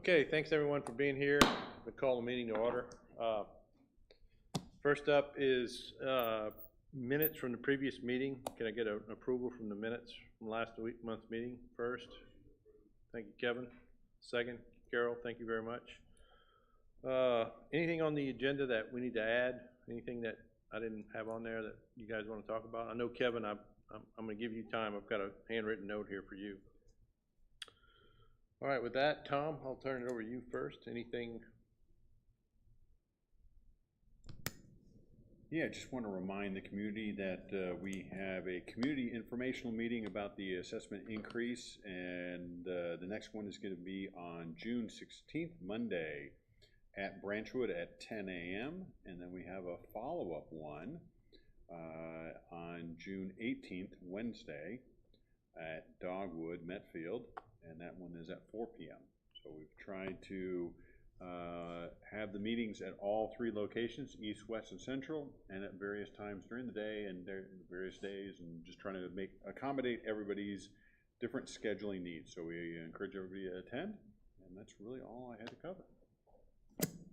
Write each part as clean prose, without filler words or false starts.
Okay, thanks everyone for being here. We call the meeting to order. First up is minutes from the previous meeting. Can I get an approval from the minutes from last month's meeting first? Thank you, Kevin. Second, Carol, thank you very much. Anything on the agenda that we need to add? Anything that I didn't have on there that you guys want to talk about? I know, Kevin, I'm going to give you time. I've got a handwritten note here for you. All right, with that, Tom, I'll turn it over to you first. Anything? Yeah, I just want to remind the community that we have a community informational meeting about the assessment increase, and the next one is going to be on June 16th, Monday, at Branchwood at 10 a.m. And then we have a follow-up one on June 18th, Wednesday, at Dogwood, Metfield, and that one is at 4 p.m. So we've tried to have the meetings at all three locations, east, west, and central, and at various times during the day and various days, and just trying to accommodate everybody's different scheduling needs. So we encourage everybody to attend, and that's really all I had to cover.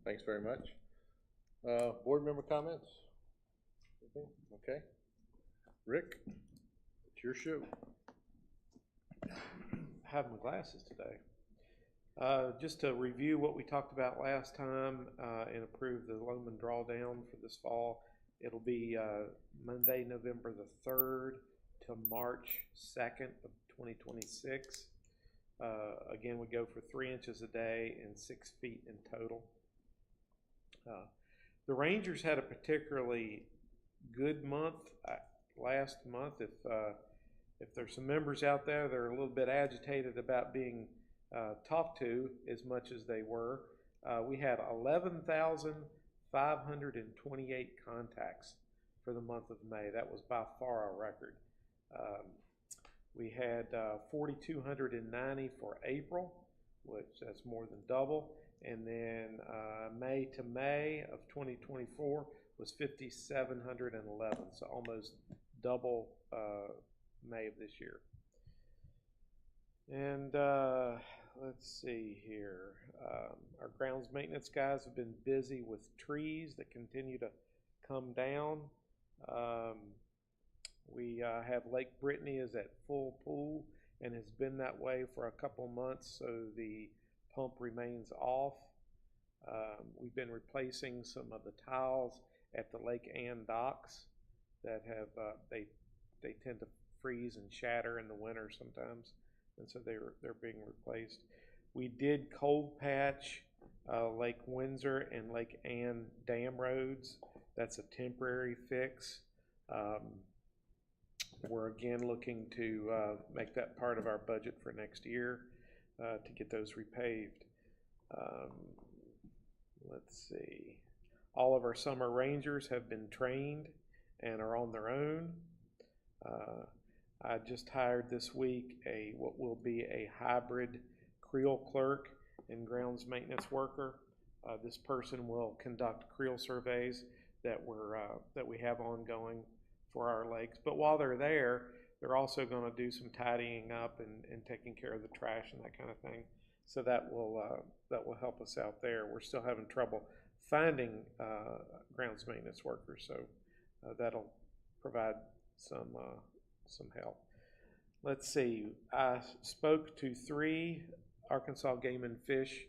Thanks very much. Board member comments? Anything? Okay. Rick, it's your show. I have my glasses today. Just to review what we talked about last time and approve the Loman drawdown for this fall. It'll be Monday, November the 3rd to March 2nd of 2026. Again, we go for 3 inches a day and 6 feet in total. The Rangers had a particularly good month last month. If there's some members out there that are a little bit agitated about being talked to as much as they were, we had 11,528 contacts for the month of May. That was by far our record. We had 4,290 for April, which that's more than double. And then May to May of 2024 was 5,711, so almost double May of this year. And let's see here. Our grounds maintenance guys have been busy with trees that continue to come down. We have Lake Brittany is at full pool and has been that way for a couple months, so the pump remains off. We've been replacing some of the tiles at the Lake Ann docks that have they tend to freeze and shatter in the winter sometimes, and so they're being replaced. We did cold patch Lake Windsor and Lake Ann dam roads. That's a temporary fix. We're again looking to make that part of our budget for next year to get those repaved. Let's see. All of our summer rangers have been trained and are on their own. I just hired this week what will be a hybrid creel clerk and grounds maintenance worker. This person will conduct creel surveys that we have ongoing for our lakes. But while they're there, they're also going to do some tidying up and taking care of the trash and that kind of thing. So that will help us out there. We're still having trouble finding grounds maintenance workers, so that'll provide some help. Let's see. I spoke to 3 Arkansas Game and Fish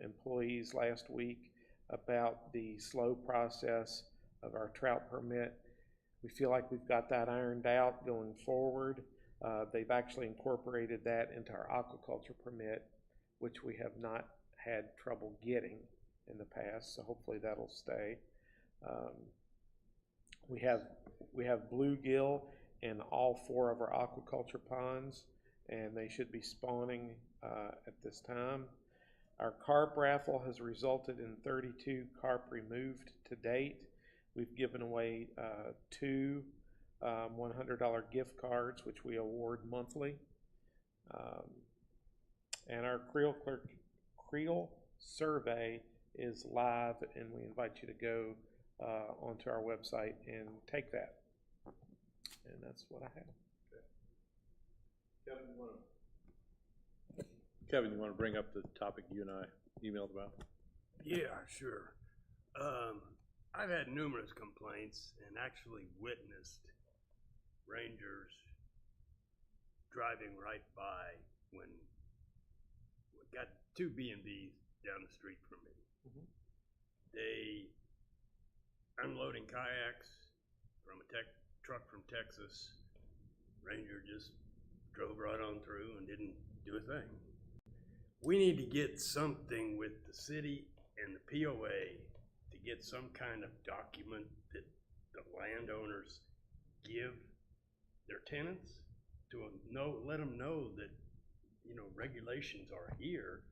employees last week about the slow process of our trout permit. We feel like we've got that ironed out going forward. They've actually incorporated that into our aquaculture permit, which we have not had trouble getting in the past, so hopefully that'll stay. We have bluegill in all 4 of our aquaculture ponds, and they should be spawning at this time. Our carp raffle has resulted in 32 carp removed to date. We've given away 2 $100 gift cards, which we award monthly. And our creel survey is live, and we invite you to go onto our website and take that. And that's what I have. Kevin, you want to bring up the topic you and I emailed about? Yeah, sure. I've had numerous complaints and actually witnessed rangers driving right by when we got 2 B&Bs down the street from me. Mhm. They unloading kayaks from a truck from Texas. Ranger just drove right on through and didn't do a thing. We need to get something with the city and the POA to get some kind of document that the landowners give their tenants to let them know that, regulations are here.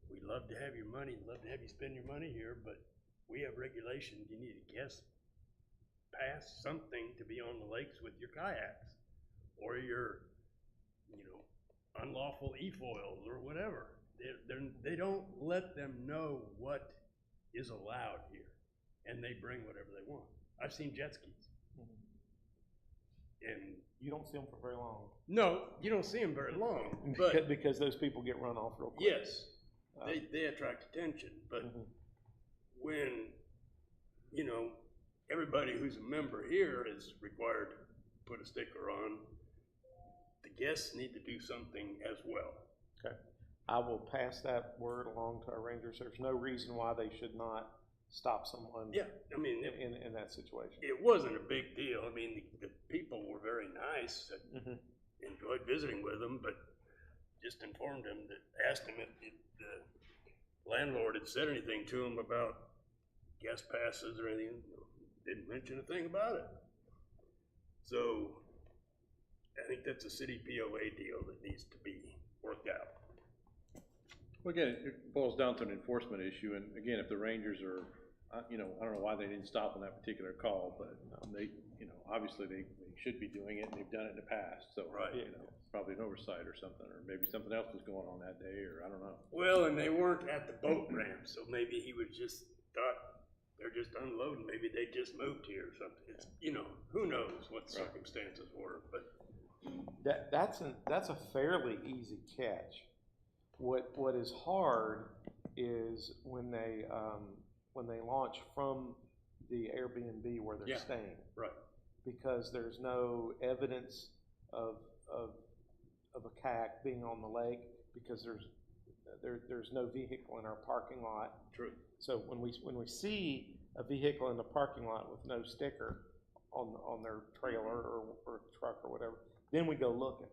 We love to have your money, love to have you spend your money here, but we have regulations. You need to pass something to be on the lakes with your kayaks or your, unlawful e-foils or whatever. they don't let them know what is allowed here, and they bring whatever they want. I've seen jet skis. And You don't see them for very long. no, you don't see them very long, but Because those people get run off real quick. yes, they attract attention. But Mhm. when, you know, everybody who's a member here is required to put a sticker on, the guests need to do something as well. Okay. I will pass that word along to our rangers. There's no reason why they should not stop someone Yeah, I mean, in that situation. it wasn't a big deal. I mean, the people were very nice. I Mhm. enjoyed visiting with them, but just informed them that, asked them if the landlord had said anything to them about guest passes or anything. Didn't mention a thing about it. So I think that's a city POA deal that needs to be worked out. Well, again, it boils down to an enforcement issue, and again, if the Rangers are, you know, I don't know why they didn't stop on that particular call, but they, you know, obviously they should be doing it, and they've done it in the past, so, Right. you know, probably an oversight or something, or maybe something else was going on that day, or I don't know. Well, and they weren't at the boat ramp, so maybe he was just thought they're just unloading. Maybe they just moved here or something. It's, you know, who knows what the circumstances were, but That's a fairly easy catch. What is hard is when they launch from the Airbnb where they're Yeah. staying, right. because there's no evidence of a kayak being on the lake, because there's no vehicle in our parking lot. True. So when we see a vehicle in the parking lot with no sticker on their trailer or truck or whatever, then we go looking.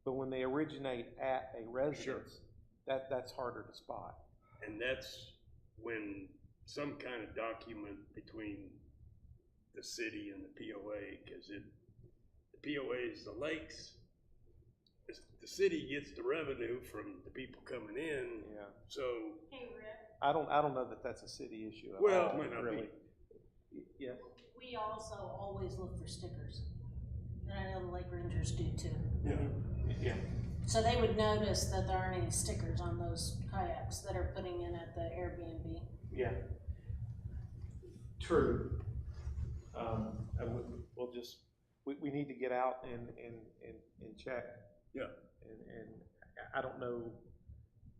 But when they originate at a residence, that's harder to spot. And that's when some kind of document between the city and the POA, because the POA is the lakes. The city gets the revenue from the people coming in, Yeah. so, Hey, Rick, I don't know that that's a city issue at Well, all, it might not be. really. Yes. we also always look for stickers, and I know the Lake Rangers do too. Yeah. So they would notice that there aren't any stickers on those kayaks that are putting in at the Airbnb. Yeah. True. We'll just, we need to get out and check. yeah. And I don't know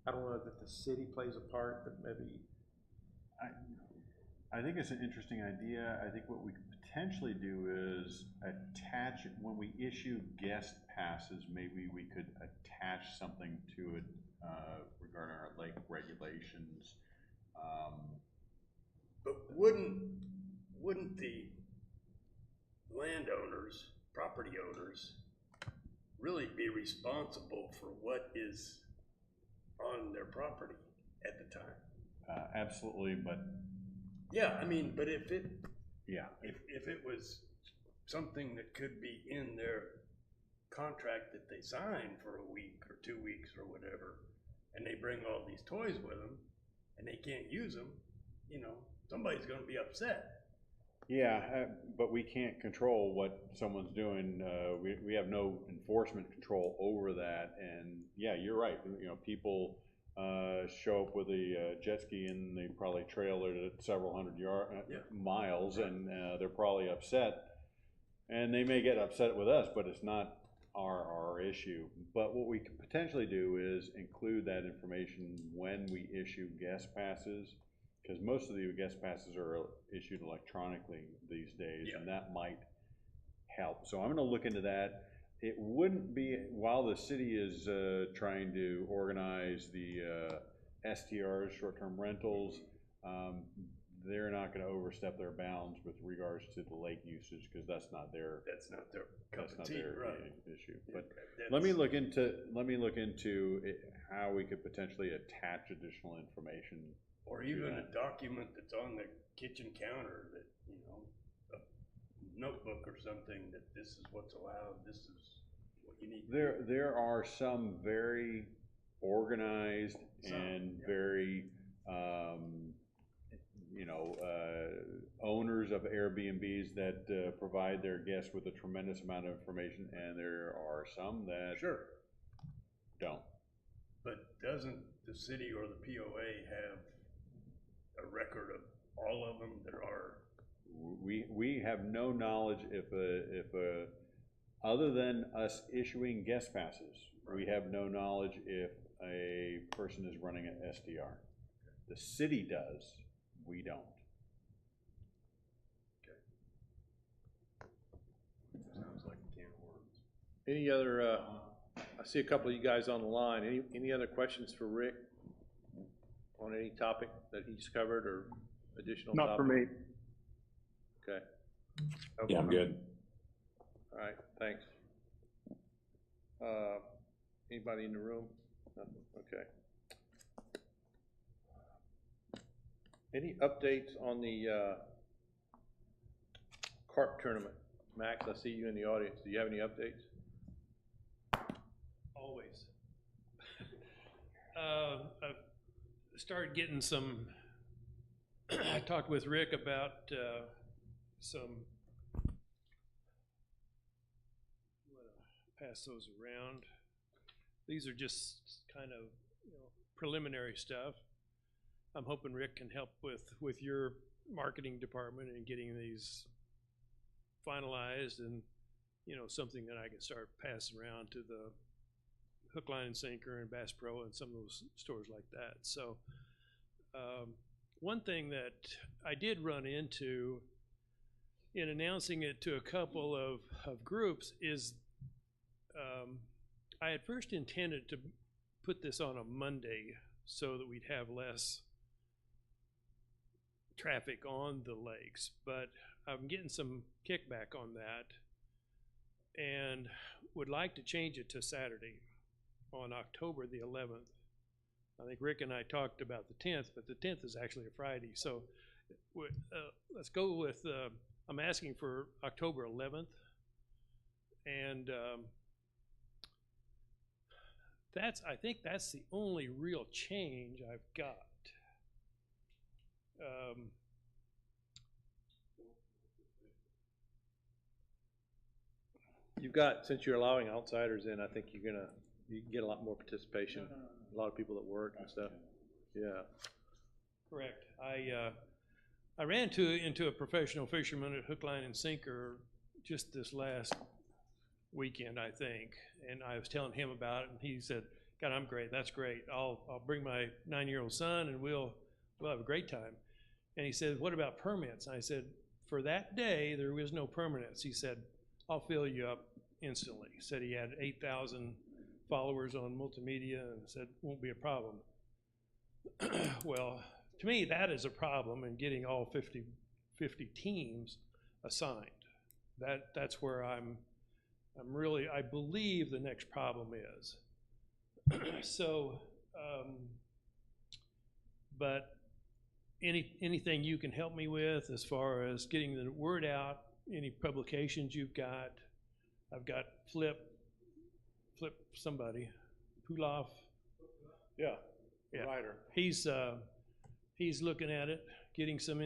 that the city plays a part, but maybe. I think it's an interesting idea. I think what we could potentially do is attach, when we issue guest passes, maybe we could attach something to it regarding our lake regulations. But wouldn't the landowners, property owners, really be responsible for what is on their property at the time? Absolutely, but Yeah, I mean, but if it was something that could be in their contract that they sign for a week or 2 weeks or whatever, and they bring all these toys with them, and they can't use them, you know, somebody's gonna be upset. Yeah, but we can't control what someone's doing. We have no enforcement control over that. And yeah, you're right. You know, people show up with a jet ski and they probably trail it at several hundred miles, and they're probably upset. And they may get upset with us, but it's not our issue. But what we could potentially do is include that information when we issue guest passes, because most of the guest passes are issued electronically these days, and that might help. So I'm going to look into that. It wouldn't be, while the city is trying to organize the STRs, short-term rentals, they're not going to overstep their bounds with regards to the lake usage, because that's not their cup of tea, right? issue. But let me look into how we could potentially attach additional information. Or even a document that's on the kitchen counter that, you know, a notebook or something that this is what's allowed, this is what you need. There are some very organized and very, owners of Airbnbs that provide their guests with a tremendous amount of information, and there are some that don't. But doesn't the city or the POA have a record of all of them that are? We have no knowledge if other than us issuing guest passes, we have no knowledge if a person is running an SDR. The city does, we don't. Sounds like a can of worms. Any other, I see a couple of you guys on the line. Any other questions for Rick on any topic that he's covered or additional topic? Not for me. Okay, Yeah, I'm good. all right, thanks. Anybody in the room? Nothing, okay. Any updates on the, carp tournament? Max, I see you in the audience. Do you have any updates? Always. I've started getting some, I talked with Rick about some, pass those around. These are just kind of, preliminary stuff. I'm hoping Rick can help with your marketing department and getting these finalized and, something that I can start passing around to the Hook, Line, and Sinker and Bass Pro and some of those stores like that. So one thing that I did run into in announcing it to a couple of groups is I had first intended to put this on a Monday so that we'd have less traffic on the lakes, but I'm getting some kickback on that and would like to change it to Saturday on October the 11th. I think Rick and I talked about the 10th, but the 10th is actually a Friday. So let's go with, I'm asking for October 11th. And I think that's the only real change I've got. You've got, since you're allowing outsiders in, I think you can get a lot more participation. A lot of people at work and stuff. Yeah. Correct. I ran into a professional fisherman at Hook, Line, and Sinker just this last weekend, I think, and I was telling him about it, and he said, "God, I'm great. That's great. I'll bring my 9-year-old son, and we'll have a great time." And he said, "What about permits?" And I said, "For that day, there was no permits." He said, "I'll fill you up instantly." He said he had 8,000 followers on multimedia, and said, "Won't be a problem." Well, to me, that is a problem in getting all 50 teams assigned. That's where I'm really, I believe the next problem is. So, but anything you can help me with as far as getting the word out, any publications you've got. I've got Flip somebody, Puloff. Yeah. Yeah. Writer. He's looking at it, getting some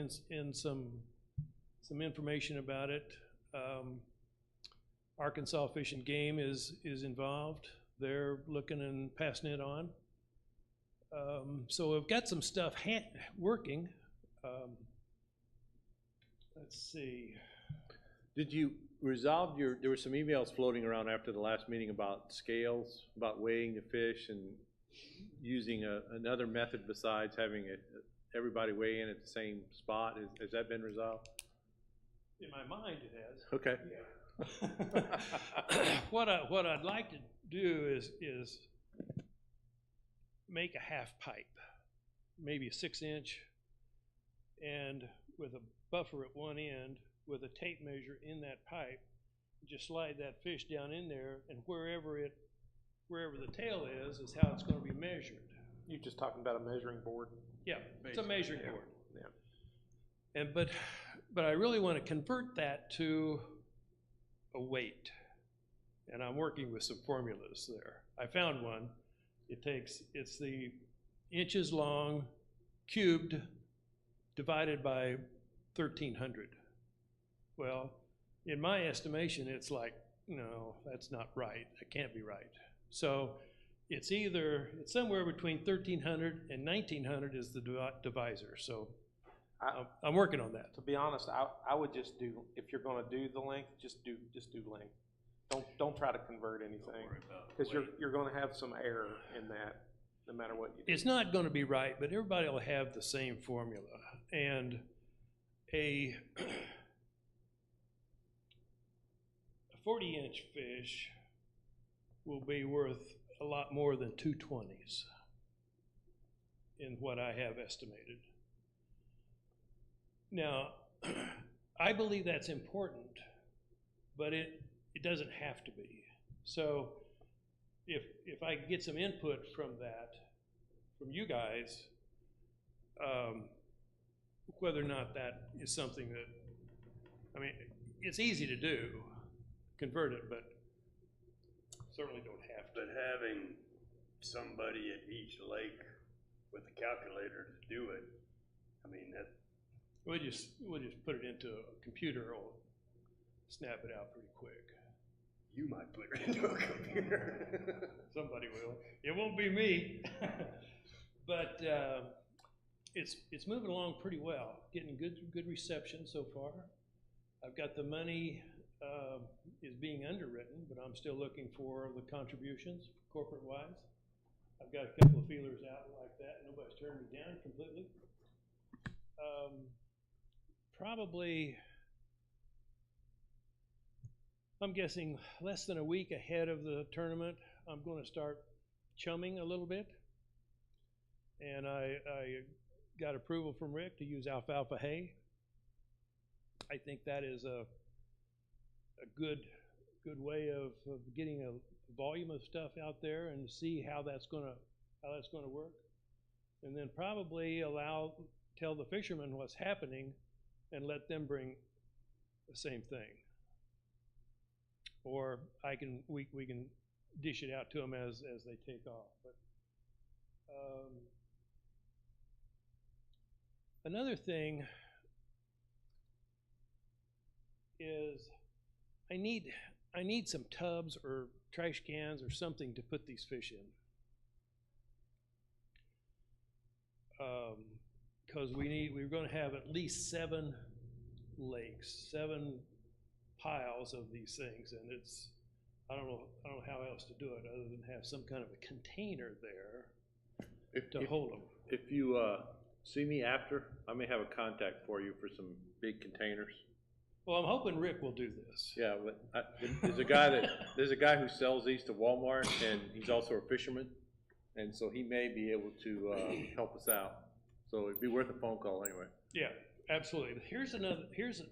information about it. Arkansas Fish and Game is involved. They're looking and passing it on. So we've got some stuff working. Let's see. Did you resolve there were some emails floating around after the last meeting about scales, about weighing the fish and using another method besides having everybody weigh in at the same spot? Has that been resolved? In my mind, it has. Okay. Yeah. What I'd like to do is make a half pipe, maybe a 6-inch, and with a buffer at one end, with a tape measure in that pipe, just slide that fish down in there, and wherever the tail is how it's going to be measured. You're just talking about a measuring board? Yeah, it's a measuring board. Yeah. And but I really want to convert that to a weight, and I'm working with some formulas there. I found one. It's the inches long cubed divided by 1,300. Well, in my estimation, it's like, no, that's not right. It can't be right. So it's somewhere between 1,300 and 1,900 is the divisor, so I'm working on that. To be honest, I would just do, if you're gonna do the length, just do length. Don't try to convert anything, because you're gonna have some error in that, no matter what you do. It's not gonna be right, but everybody will have the same formula, and a 40-inch fish will be worth a lot more than 220s in what I have estimated. Now, I believe that's important, but it doesn't have to be. So if I get some input from that, from you guys, whether or not that is something that, I mean, it's easy to do, convert it, but certainly don't have to. But having somebody at each lake with a calculator to do it, I mean, that, We'll just put it into a computer, it'll snap it out pretty quick. you might put it into a computer. Somebody will. It won't be me. But it's moving along pretty well, getting good reception so far. I've got the money is being underwritten, but I'm still looking for the contributions corporate-wise. I've got a couple of feelers out like that. Nobody's turned me down completely. Probably, I'm guessing less than a week ahead of the tournament, I'm going to start chumming a little bit. And I got approval from Rick to use alfalfa hay. I think that is a good way of getting a volume of stuff out there and see how that's going to work. And then probably tell the fishermen what's happening and let them bring the same thing. Or we can dish it out to them as they take off. But another thing is I need some tubs or trash cans or something to put these fish in. Because we're going to have at least 7 lakes, 7 piles of these things, and I don't know how else to do it other than have some kind of a container there to hold them. If you see me after, I may have a contact for you for some big containers. Well, I'm hoping Rick will do this. Yeah, but there's a guy who sells these to Walmart, and he's also a fisherman, and so he may be able to help us out. So it'd be worth a phone call anyway. Yeah, absolutely. Here's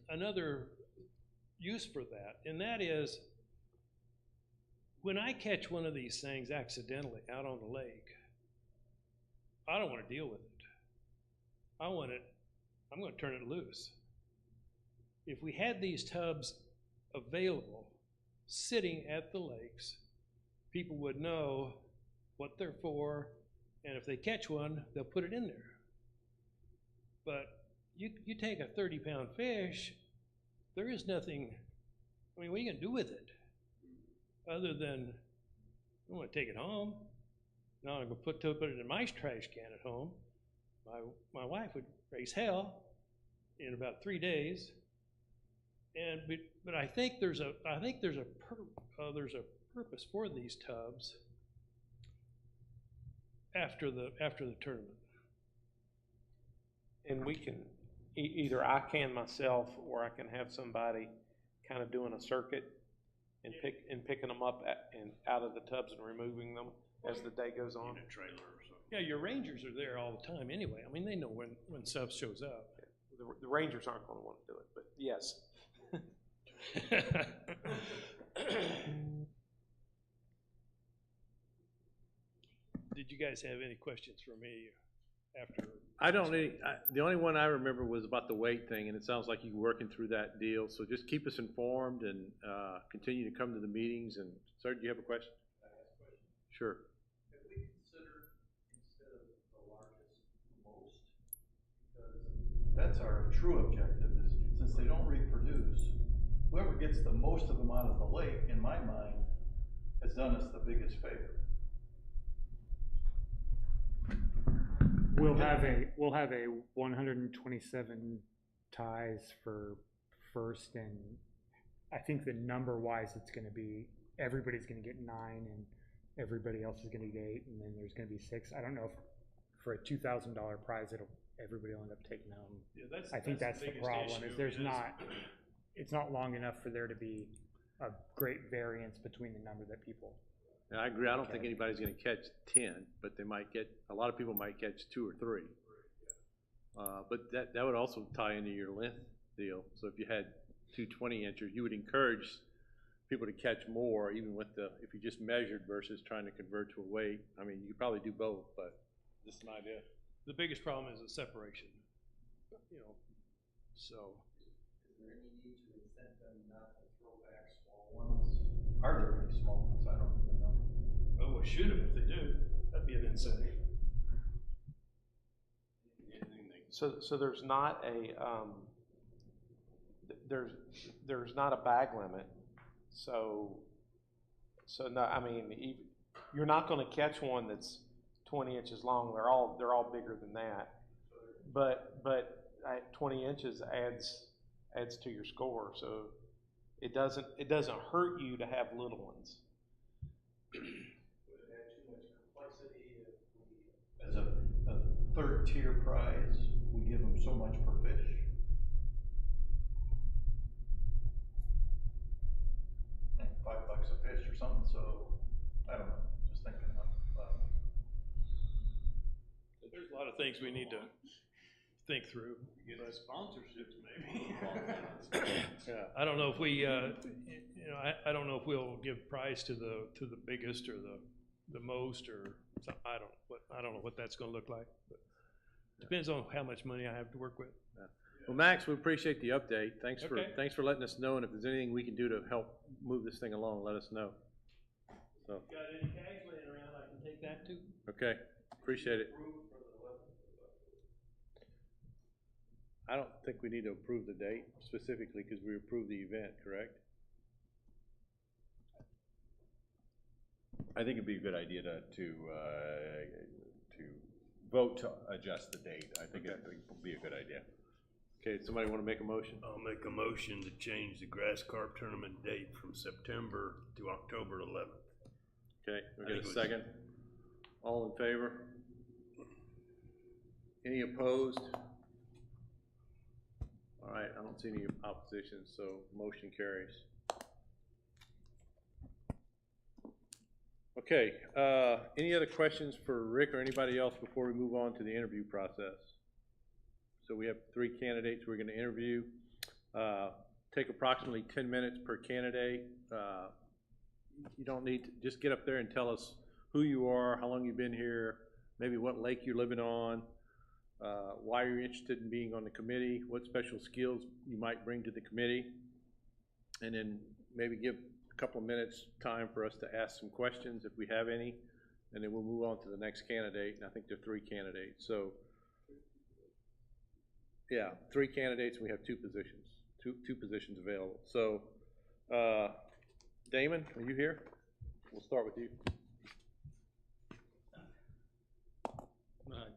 another use for that, and that is when I catch one of these things accidentally out on the lake, I don't want to deal with it. I'm going to turn it loose. If we had these tubs available, sitting at the lakes, people would know what they're for, and if they catch one, they'll put it in there. But you take a 30-pound fish, there is nothing, I mean, what are you going to do with it? Other than, I don't want to take it home. No, I'm going to put it in my trash can at home. My wife would raise hell in about 3 days. But I think there's a purpose for these tubs after the tournament. And we can, either I can myself, or I can have somebody kind of doing a circuit and picking them up and out of the tubs and removing them as the day goes on. In a trailer or something. Yeah, your rangers are there all the time anyway. I mean, they know when stuff shows up. The Rangers aren't going to want to do it, but yes. Did you guys have any questions for me after? The only one I remember was about the weight thing, and it sounds like you're working through that deal. So just keep us informed and continue to come to the meetings. And sir, do you have a question? I have a question. Sure. If we consider instead of the largest, most, because that's our true objective is since they don't reproduce, whoever gets the most of them out of the lake, in my mind, has done us the biggest favor. We'll have a 127 ties for first, and I think the number wise, it's going to be everybody's going to get 9, and everybody else is going to get 8, and then there's going to be 6. I don't know if for a $2,000 prize, everybody will end up taking home. Yeah, I think that's the biggest problem. issue Is it's not long enough for there to be a great variance between the number that people. And I agree, I don't think anybody's gonna catch 10, but they might a lot of people might catch 2 or 3. But that would also tie into your length deal. So if you had 2 20-inchers, you would encourage people to catch more, even with if you just measured versus trying to convert to a weight. I mean, you could probably do both, but just an idea. The biggest problem is the separation, you know, so. Is there any need to incent them not to throw back small ones? Are there any small ones? I don't even know. Oh, well, shoot them if they do. That'd be an incentive. So there's not a, there's not a bag limit. So no, I mean, you're not gonna catch one that's 20 inches long. They're all bigger than that. But 20 inches adds to your score. So it doesn't hurt you to have little ones. Would it add too much complexity if we, as a third tier prize, we give them so much per fish? Like $5 a fish or something, so, I don't know, just thinking about There's a lot of things we need to think through. Get us sponsorships, maybe. Yeah. I don't know if we, I don't know if we'll give prize to the biggest or the most or something. I don't know what that's gonna look like, but depends on how much money I have to work with. Well, Max, we appreciate the update. Thanks Okay. for letting us know, and if there's anything we can do to help move this thing along, let us know. So, Got any cash laying around I can take that too? okay, appreciate it. I don't think we need to approve the date specifically because we approved the event, correct? I think it'd be a good idea to vote to adjust the date. I think it would be a good idea. Okay, somebody want to make a motion? I'll make a motion to change the grass carp tournament date from September to October 11th. Okay, we I got think a it was- second? All in favor? Any opposed? All right, I don't see any opposition, so motion carries. Okay, any other questions for Rick or anybody else before we move on to the interview process? So we have 3 candidates we're gonna interview. Take approximately 10 minutes per candidate. You don't need to, just get up there and tell us who you are, how long you've been here, maybe what lake you're living on, why you're interested in being on the committee, what special skills you might bring to the committee, and then maybe give a couple of minutes time for us to ask some questions if we have any, and then we'll move on to the next candidate, and I think there are 3 candidates. So, yeah, 3 candidates, and we have 2 positions, two positions available. So, Damon, are you here? We'll start with you.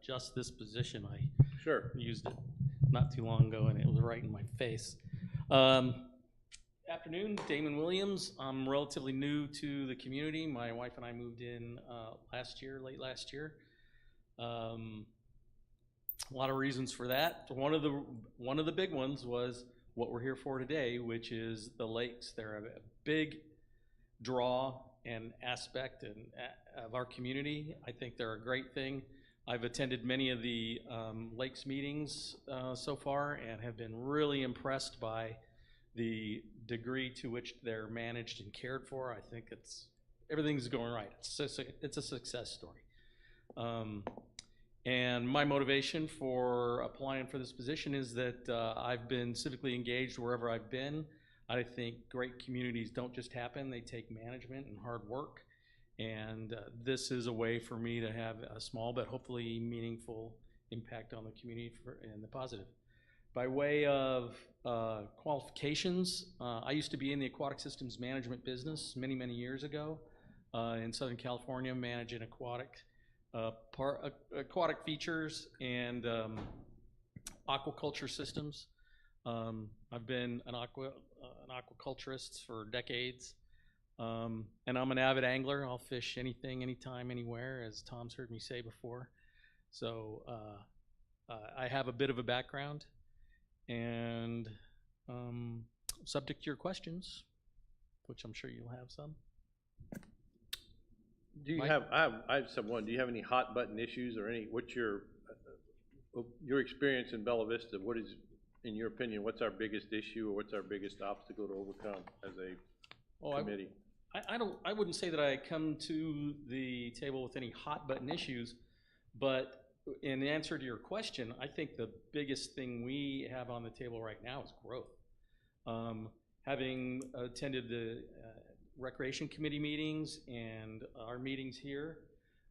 Just this position, I Sure. used it not too long ago, and it was right in my face. Afternoon, Damon Williams. I'm relatively new to the community. My wife and I moved in late last year. A lot of reasons for that. One of the big ones was what we're here for today, which is the lakes. They're a big draw and aspect of our community. I think they're a great thing. I've attended many of the lakes meetings so far and have been really impressed by the degree to which they're managed and cared for. I think everything's going right. It's a success story. And my motivation for applying for this position is that I've been civically engaged wherever I've been. I think great communities don't just happen, they take management and hard work. And this is a way for me to have a small but hopefully meaningful impact on the community in the positive. By way of qualifications, I used to be in the aquatic systems management business many, many years ago in Southern California, managing aquatic aquatic features and aquaculture systems. I've been an aquaculturist for decades, and I'm an avid angler. I'll fish anything, anytime, anywhere, as Tom's heard me say before. So I have a bit of a background, and subject to your questions, which I'm sure you'll have some. Do you Mike? have, I just have one, do you have any hot button issues or what's your experience in Bella Vista, what is, in your opinion, what's our biggest issue or what's our biggest obstacle to overcome as a committee? I wouldn't say that I come to the table with any hot button issues, but in answer to your question, I think the biggest thing we have on the table right now is growth. Having attended the Recreation Committee meetings and our meetings here,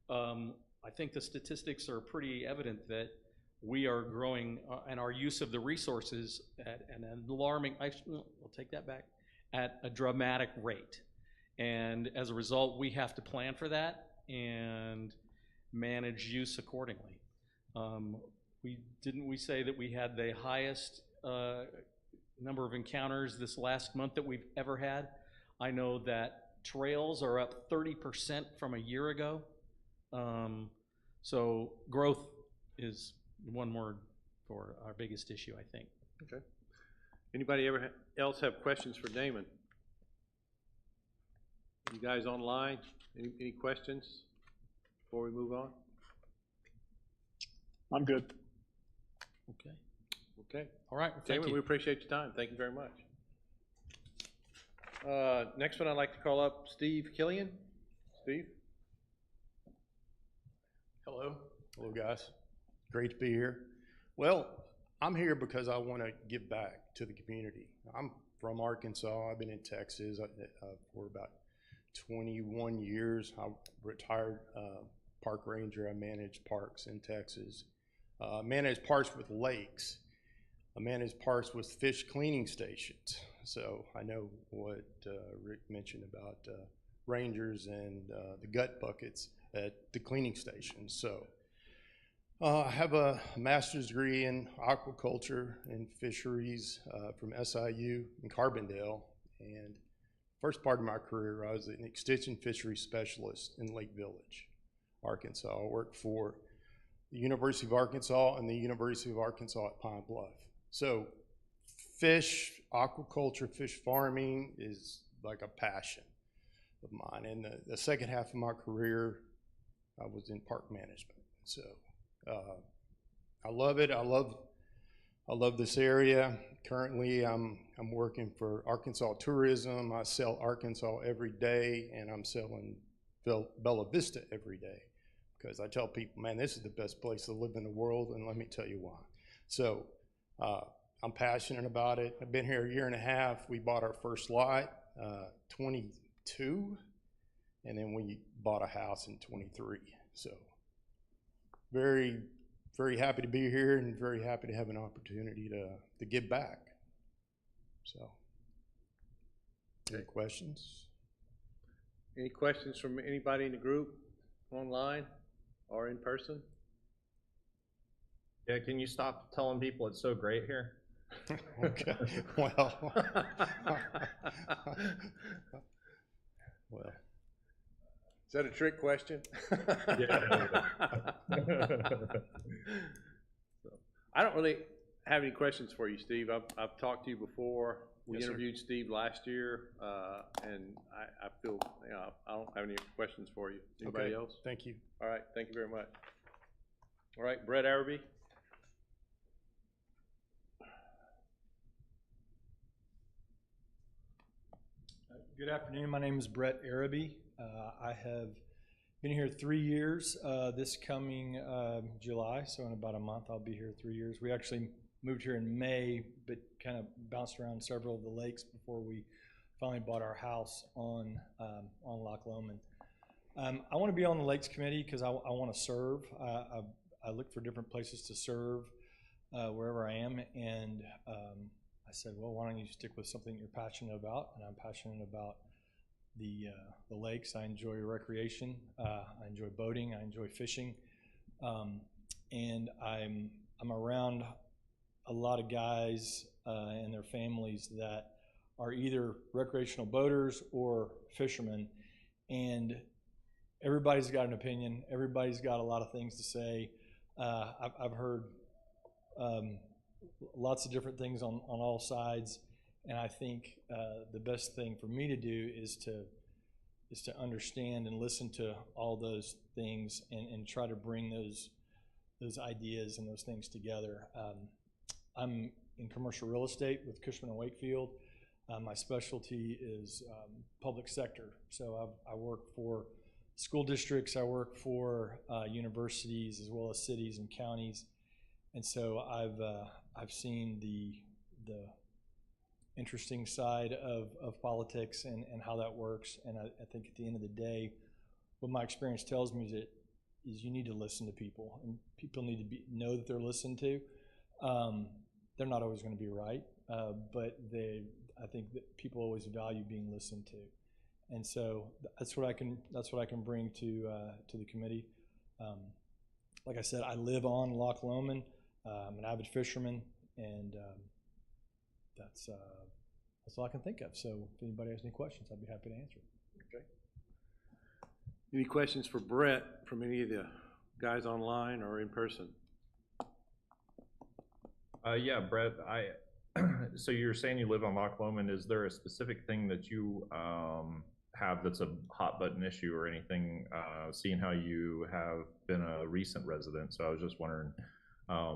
I think the statistics are pretty evident that we are growing and our use of the resources at an alarming, I'll take that back, at a dramatic rate. And as a result, we have to plan for that and manage use accordingly. Didn't we say that we had the highest number of encounters this last month that we've ever had? I know that trails are up 30% from a year ago. So growth is one word for our biggest issue, I think. Okay. Anybody else have questions for Damon? You guys online, any questions before we move on? I'm good. Okay. Okay. All right. Thank Damon, you. we appreciate your time. Thank you very much. Next one, I'd like to call up Steve Killian. Steve? Hello. Hello, guys. Great to be here. Well, I'm here because I want to give back to the community. I'm from Arkansas. I've been in Texas for about 21 years. I retired park ranger. I managed parks in Texas. Managed parks with lakes. I managed parks with fish cleaning stations. So I know what Rick mentioned about rangers and the gut buckets at the cleaning stations. So I have a master's degree in aquaculture and fisheries from SIU in Carbondale. And first part of my career, I was an extension fisheries specialist in Lake Village, Arkansas. I worked for the University of Arkansas and the University of Arkansas at Pine Bluff. So fish, aquaculture, fish farming is like a passion of mine. And the second half of my career, I was in park management. So I love it. I love this area. Currently, I'm working for Arkansas Tourism. I sell Arkansas every day, and I'm selling Bella Vista every day because I tell people, man, this is the best place to live in the world, and let me tell you why. So I'm passionate about it. I've been here a year and a half. We bought our first lot, 22, and then we bought a house in 23. So very, very happy to be here and very happy to have an opportunity to give back. So, any questions? Any questions from anybody in the group, online or in person? Yeah, can you stop telling people it's so great here? Okay, well, well. Is that a trick question? Yeah. So, I don't really have any questions for you, Steve. I've talked to you before. We interviewed Steve last year, and I feel, you know, I don't have any questions for you. Anybody else? Thank you. All right, thank you very much. All right, Brett Araby. Good afternoon. My name is Brett Araby. I have been here 3 years. This coming July, so in about a month, I'll be here 3 years. We actually moved here in May, but kind of bounced around several of the lakes before we finally bought our house on Loch Lomond. I want to be on the Lakes Committee because I want to serve. I look for different places to serve wherever I am, and I said, well, why don't you stick with something you're passionate about? And I'm passionate about the lakes. I enjoy recreation. I enjoy boating. I enjoy fishing, and I'm around a lot of guys and their families that are either recreational boaters or fishermen, and everybody's got an opinion. Everybody's got a lot of things to say. I've heard lots of different things on all sides, and I think the best thing for me to do is to understand and listen to all those things and try to bring those ideas and those things together. I'm in commercial real estate with Cushman & Wakefield. My specialty is public sector. So I work for school districts, I work for universities as well as cities and counties. And so I've seen the interesting side of politics and how that works. And I think at the end of the day, what my experience tells me is you need to listen to people, and people need to know that they're listened to. They're not always going to be right, but I think that people always value being listened to, and so that's what I can bring to the committee. Like I said, I live on Loch Lomond. I'm an avid fisherman, and that's all I can think of. So if anybody has any questions, I'd be happy to answer. Okay. Any questions for Brett from any of the guys online or in person? Yeah, Brett, so you're saying you live on Loch Lomond. Is there a specific thing that you have that's a hot button issue or anything, seeing how you have been a recent resident? So I was just wondering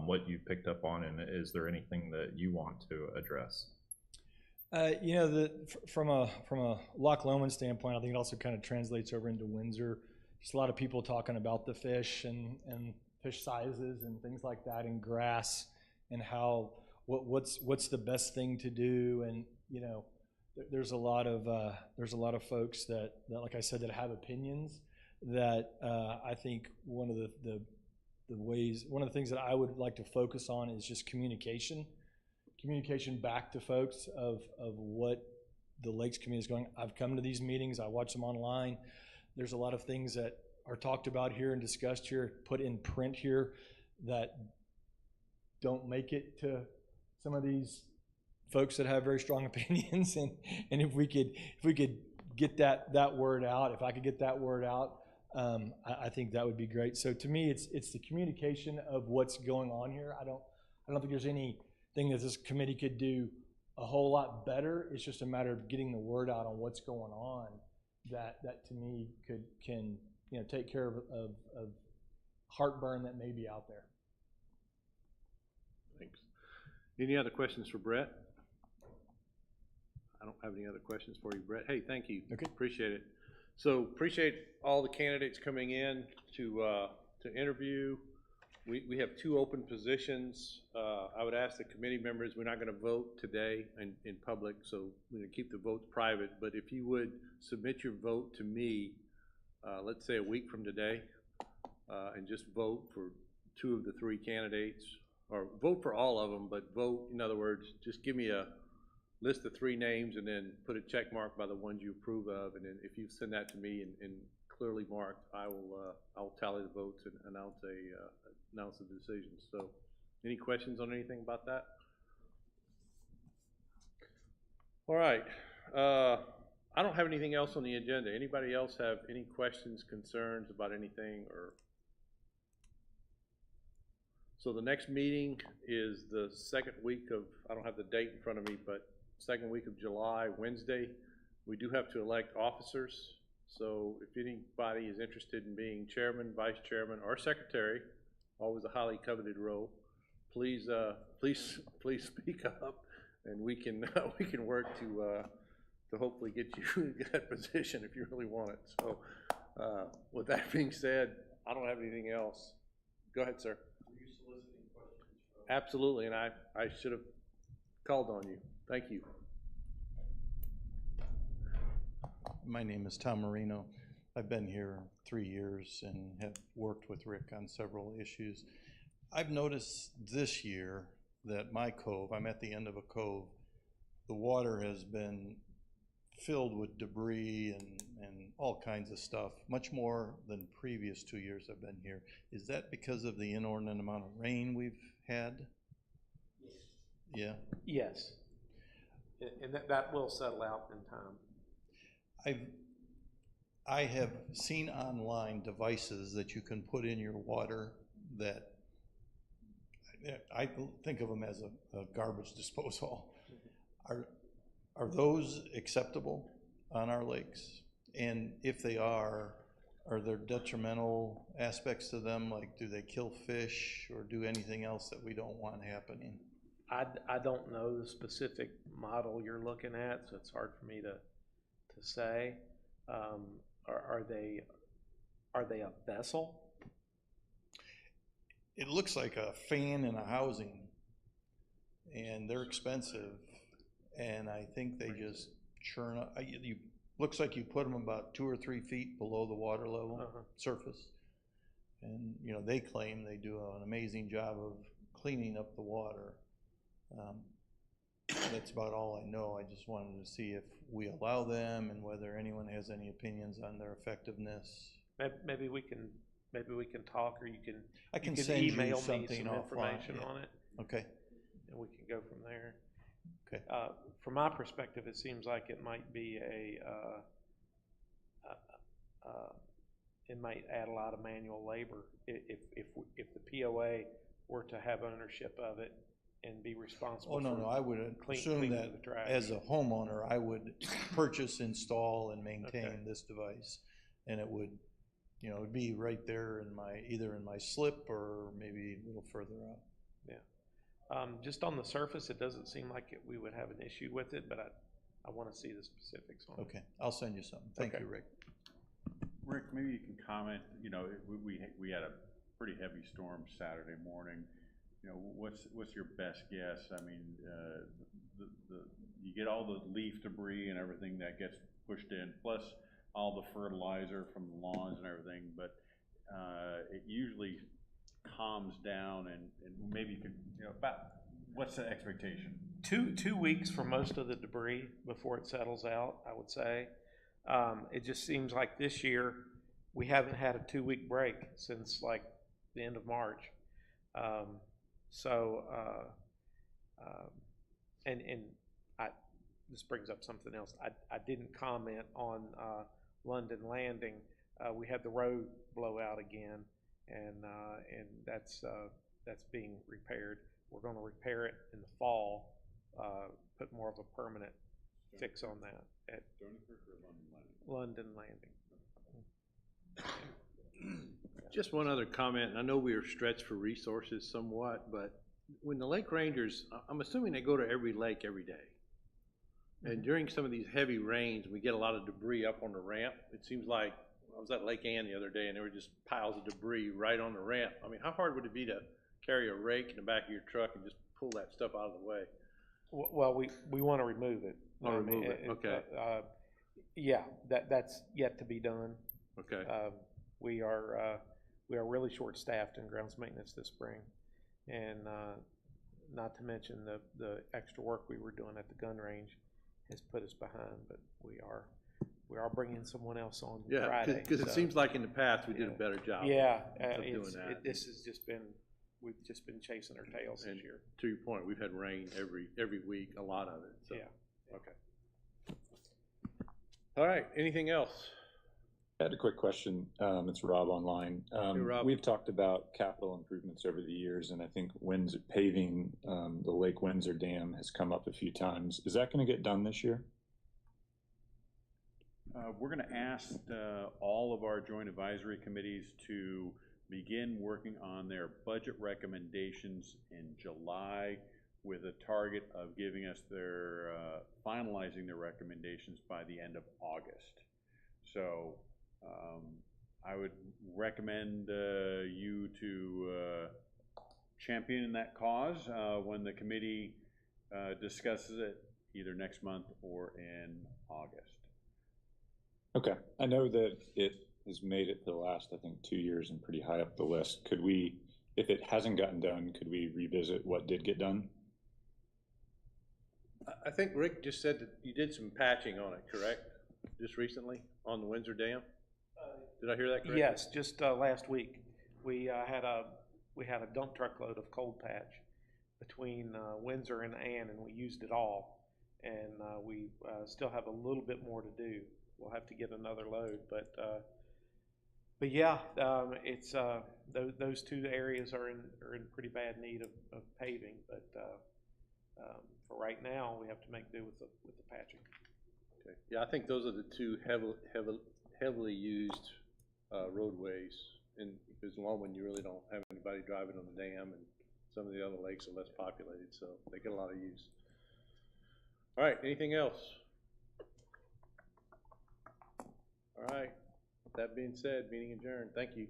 what you picked up on, and is there anything that you want to address? From a Loch Lomond standpoint, I think it also kind of translates over into Windsor. Just a lot of people talking about the fish and fish sizes and things like that, and grass, and how what's the best thing to do. And there's a lot of folks that like I said, that have opinions. That I think one of the things that I would like to focus on is just communication back to folks of what the Lakes community is going. I've come to these meetings, I watch them online. There's a lot of things that are talked about here and discussed here, put in print here, that don't make it to some of these folks that have very strong opinions. And if we could get that word out, if I could get that word out, I think that would be great. So to me, it's the communication of what's going on here. I don't think there's anything that this committee could do a whole lot better. It's just a matter of getting the word out on what's going on. That to me can take care of heartburn that may be out there. Thanks. Any other questions for Brett? I don't have any other questions for you, Brett. Hey, thank you. Okay. Appreciate it. So appreciate all the candidates coming in to interview. We have 2 open positions. I would ask the committee members, we're not going to vote today in public, so we're going to keep the votes private. But if you would submit your vote to me, let's say a week from today, and just vote for 2 of the 3 candidates, or vote for all of them, but vote, in other words, just give me a list of 3 names and then put a check mark by the ones you approve of, and then if you send that to me and clearly marked, I'll tally the votes and announce the decisions. So, any questions on anything about that? All right. I don't have anything else on the agenda. Anybody else have any questions, concerns about anything? So the next meeting is the second week of, I don't have the date in front of me, but second week of July, Wednesday. We do have to elect officers. So if anybody is interested in being chairman, vice chairman, or secretary, always a highly coveted role, please speak up, and we can work to hopefully get you that position if you really want it. So with that being said, I don't have anything else. Go ahead, sir. Were you soliciting questions from? Absolutely, and I should have called on you. Thank you. My name is Tom Marino. I've been here 3 years and have worked with Rick on several issues. I've noticed this year that my cove, I'm at the end of a cove, the water has been filled with debris and all kinds of stuff, much more than previous 2 years I've been here. Is that because of the inordinate amount of rain we've had? Yeah. Yes. And that will settle out in time. I have seen online devices that you can put in your water that I think of them as a garbage disposal. Are those acceptable on our lakes? And if they are there detrimental aspects to them? Like, do they kill fish or do anything else that we don't want happening? I don't know the specific model you're looking at, so it's hard for me to say. Are they a vessel? It looks like a fan in a housing, and they're expensive, and I think they just churn up. Looks like you put them about 2 or 3 feet below the water level surface, and you know they claim they do an amazing job of cleaning up the water. That's about all I know. I just wanted to see if we allow them and whether anyone has any opinions on their effectiveness. Maybe we can talk, or you can send you email me something some offline, information yeah. on it. Okay. And we can go from there. Okay. From my perspective, it seems like it might be it might add a lot of manual labor if the POA were to have ownership of it and be responsible. Oh, no, for I would assume cleaning that the trash. as a homeowner, I would purchase, install, and maintain Okay. this device. And it would, you know, it'd be right there in either in my slip or maybe a little further out. Yeah. Just on the surface, it doesn't seem like we would have an issue with it, but I want to see the specifics on it. Okay, I'll send you something. Thank you, Rick. Rick, maybe you can comment, you know, we had a pretty heavy storm Saturday morning. You know, what's your best guess? I mean, you get all the leaf debris and everything that gets pushed in, plus all the fertilizer from the lawns and everything, but it usually calms down and maybe you could, you know, about, what's the expectation? 2 weeks for most of the debris before it settles out, I would say. It just seems like this year we haven't had a 2-week break since like the end of March. This brings up something else. I didn't comment on London Landing. We had the road blow out again, and that's being repaired. We're going to repair it in the fall, put more of a permanent fix on that at Dunkirk or London Landing? London Landing. Just one other comment, and I know we are stretched for resources somewhat, but when the lake rangers, I'm assuming they go to every lake every day. And during some of these heavy rains, we get a lot of debris up on the ramp. It seems like, I was at Lake Ann the other day and there were just piles of debris right on the ramp. I mean, how hard would it be to carry a rake in the back of your truck and just pull that stuff out of the way? Well, we want to remove it. Oh, remove it, okay. Yeah, that's yet to be done. Okay. We are really short-staffed in grounds maintenance this spring, and not to mention the extra work we were doing at the gun range has put us behind. But we are bringing someone else on Friday. Yeah, because it seems like in the past we did a better job. Yeah, of doing that. this has just been, we've just been chasing our tails this year. To your point, we've had rain every week, a lot of it. So. Yeah. Okay. All right. Anything else? I had a quick question. It's Rob online. Hey, Rob. We've talked about capital improvements over the years, and I think paving the Lake Windsor Dam has come up a few times. Is that going to get done this year? We're going to ask all of our joint advisory committees to begin working on their budget recommendations in July, with a target of giving us their finalizing their recommendations by the end of August. So I would recommend you to champion that cause when the committee discusses it either next month or in August. Okay. I know that it has made it to the last, I think, 2 years and pretty high up the list. Could we, if it hasn't gotten done, could we revisit what did get done? I think Rick just said that you did some patching on it, correct? Just recently, on the Windsor Dam? Did I hear that correctly? Yes, just last week, we had a dump truck load of cold patch between Windsor and Ann, and we used it all. And we still have a little bit more to do. We'll have to get another load, but yeah, it's those two areas are in pretty bad need of paving. But for right now, we have to make do with the patching. Okay. Yeah, I think those are the two heavily used roadways, and because Longman, you really don't have anybody driving on the dam, and some of the other lakes are less populated, so they get a lot of use. All right, anything else? All right, that being said, meeting adjourned. Thank you.